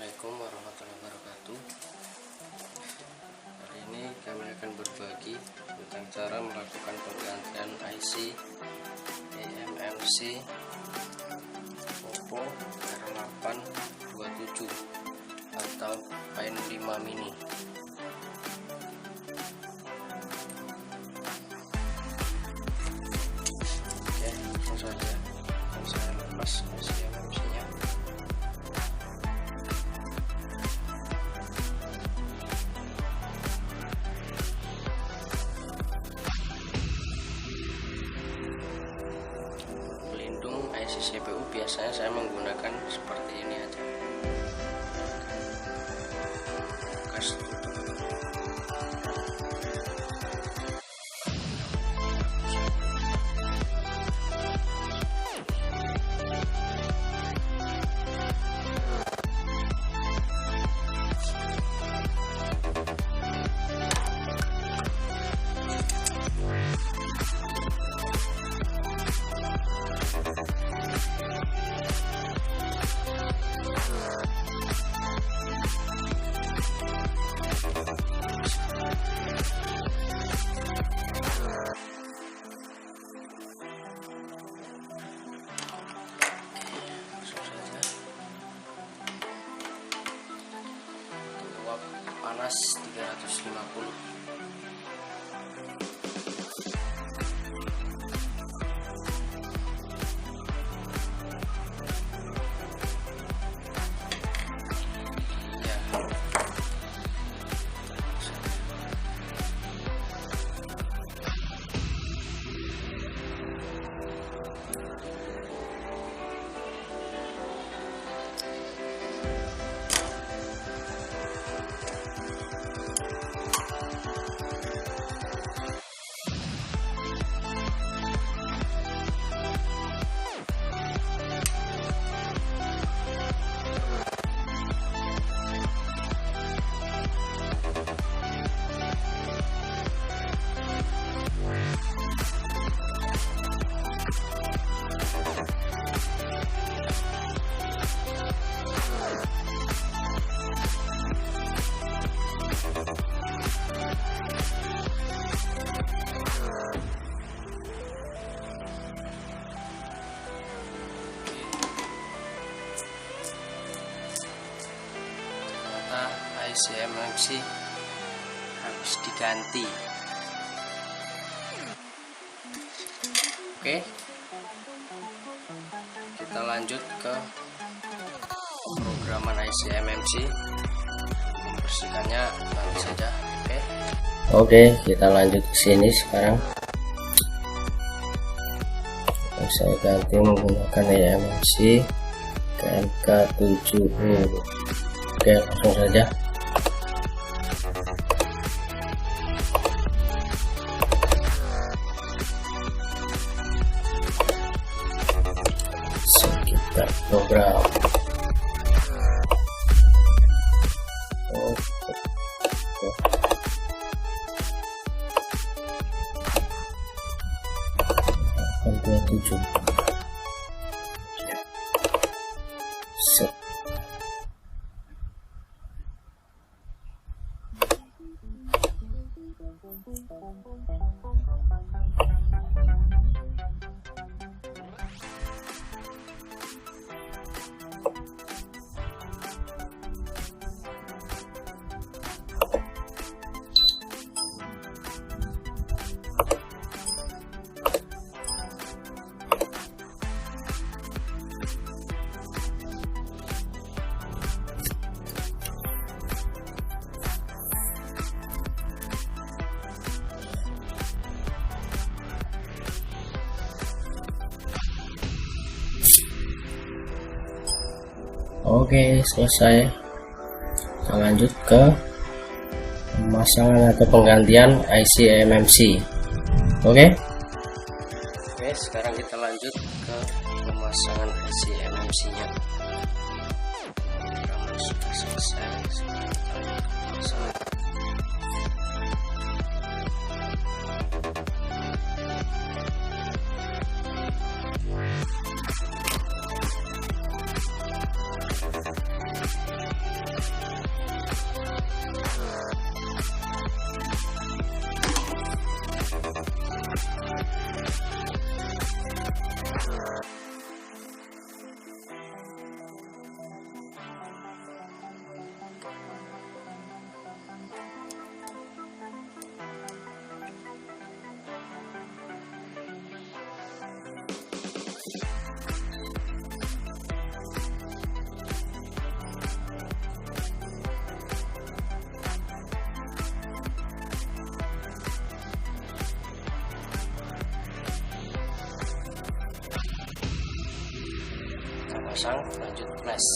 Assalamualaikum warahmatullahi wabarakatuh. Hari ini kami akan berbagi tentang cara melakukan penggantian IC eMMC Oppo Find 27 atau Find 5 mini. Oke, langsung saja saya lepas IC eMMC nya. IC CPU biasanya saya menggunakan seperti ini aja, bekas tutup. Panas 350. IC eMMC harus diganti. Oke, kita lanjut ke pemrograman IC eMMC. Membersihkannya nanti saja. Oke, kita lanjut ke sini sekarang. Saya ganti menggunakan eMMC KMK7. Oke, langsung saja. Kita program. Set. Oke, selesai. Kita lanjut ke pemasangan atau penggantian IC eMMC. Oke, sekarang kita lanjut ke pemasangan IC eMMC nya. Sudah selesai. Sekarang kita lanjut ke pemasangan. pasang, lanjut flash.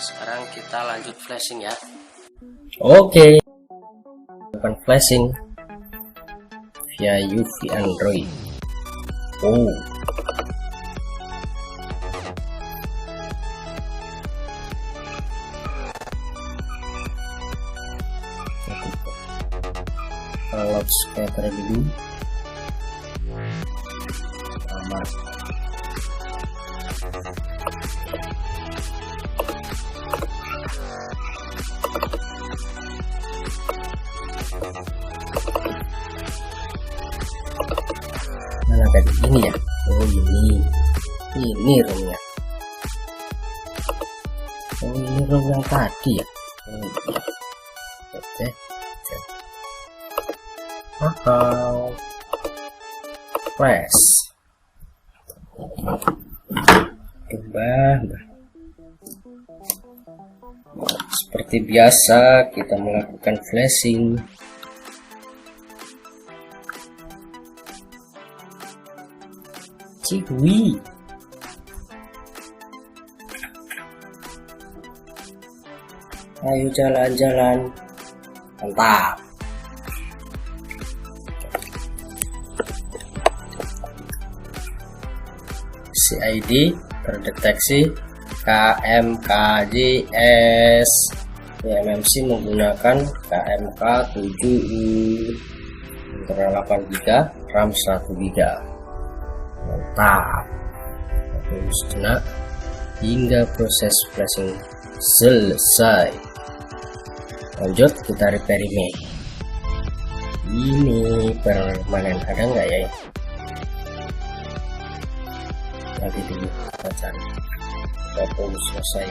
Sekarang kita lanjut flashing ya. Oke. Lakukan flashing via UV Android. Oh. Load scatter dulu. Aman. Mana tadi ini ya? Oh ini roomnya. Oh ini room yang tadi ya. Oh, iya. Oke. Press. Coba. Seperti biasa kita melakukan flashing. Cihui. Ayo jalan-jalan. Mantap. CID terdeteksi KMKJS eMMC menggunakan KMK7U internal 8GB RAM 1GB. Mantap. Tunggu sejenak hingga proses flashing selesai. Lanjut kita repair image. Ini permanen ada nggak ya? Nanti dulu kita cari. Oppo selesai.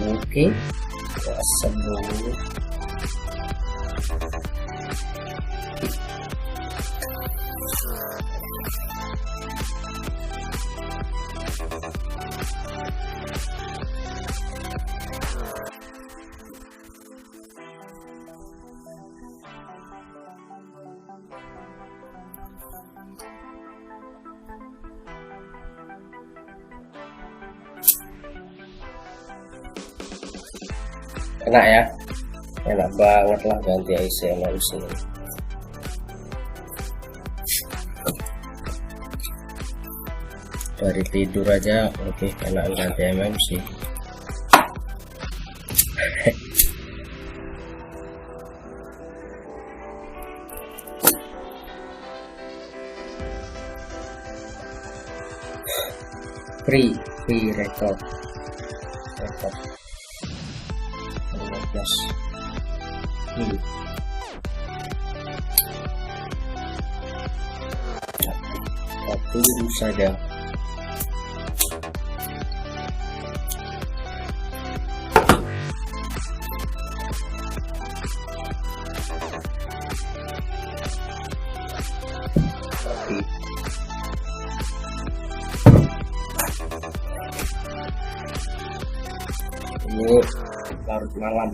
Oke, sebelum enak ya, enak banget lah ganti IC eMMC. Dari tidur aja oke, enak ganti eMMC. free record plus satu saja. Ini larut malam,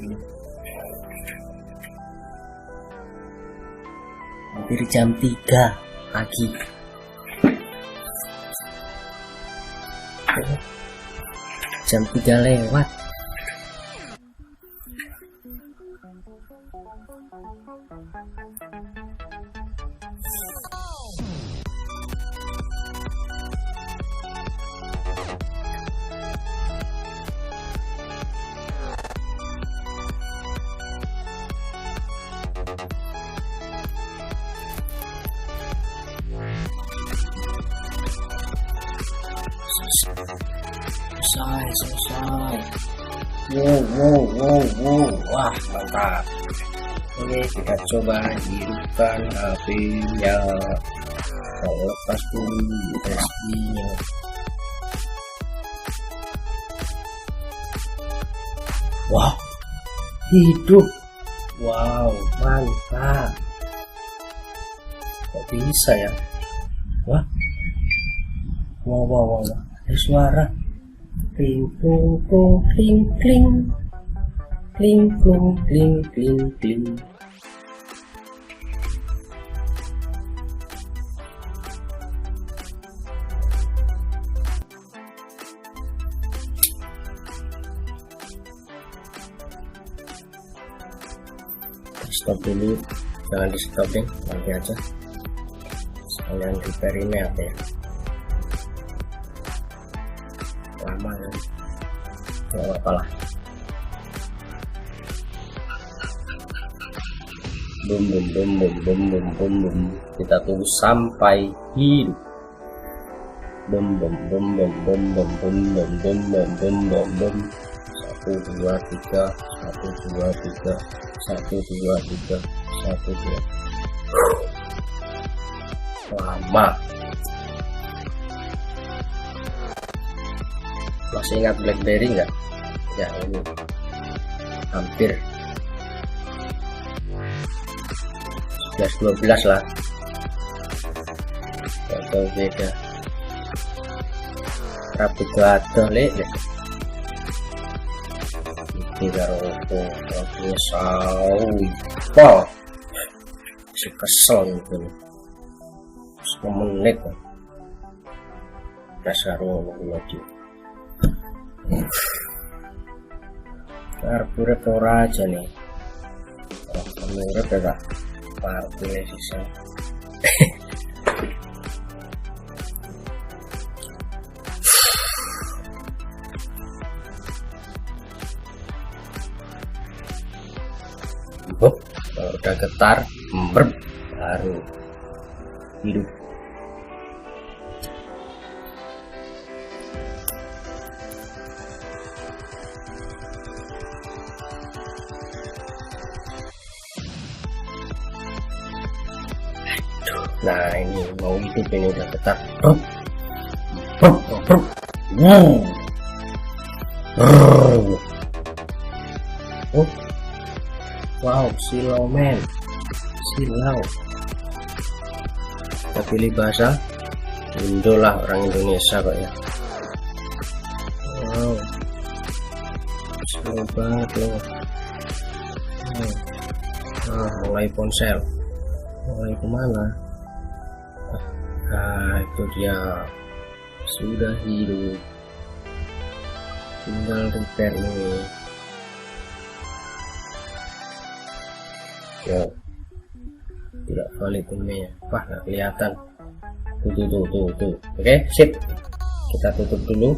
hampir jam 3 pagi. Jam 3 lewat. Selesai. Wow, wah mantap. Oke, kita coba hidupkan HP-nya. Kita lepas dulu Desbie-nya. Wah, hidup. Wow, mantap. Kok bisa ya? Wah, wow, ada suara. Kling kling kling kling kling kling kling kling kling. Stop dulu, jangan di stop deh, nanti aja sekalian repair ini apa ya, lama ya, nggak apa-apa lah. Bum, kita tunggu sampai hidup. Bum. 1 2 3 lama. Masih ingat BlackBerry nggak? Ya ini hampir 11-12 lah, atau beda rapi gadah lek iki karo Oppo sawi. Wah, si kesel itu 10 menit dasar lagi karburet ora aja nih. Menurut ya parkir sisa. Udah getar baru hidup. Nah ini mau hidup, ini udah getar. Wow, silau men, silau. Kita pilih bahasa Indo lah, orang Indonesia kok ya. Wow, silau banget loh. Nah, mulai ponsel, mulai kemana? Nah itu dia, sudah hidup, tinggal repair ini. Yo, tidak valid ini ya. Wah, nggak kelihatan. Tuh. Oke, sip. Kita tutup dulu.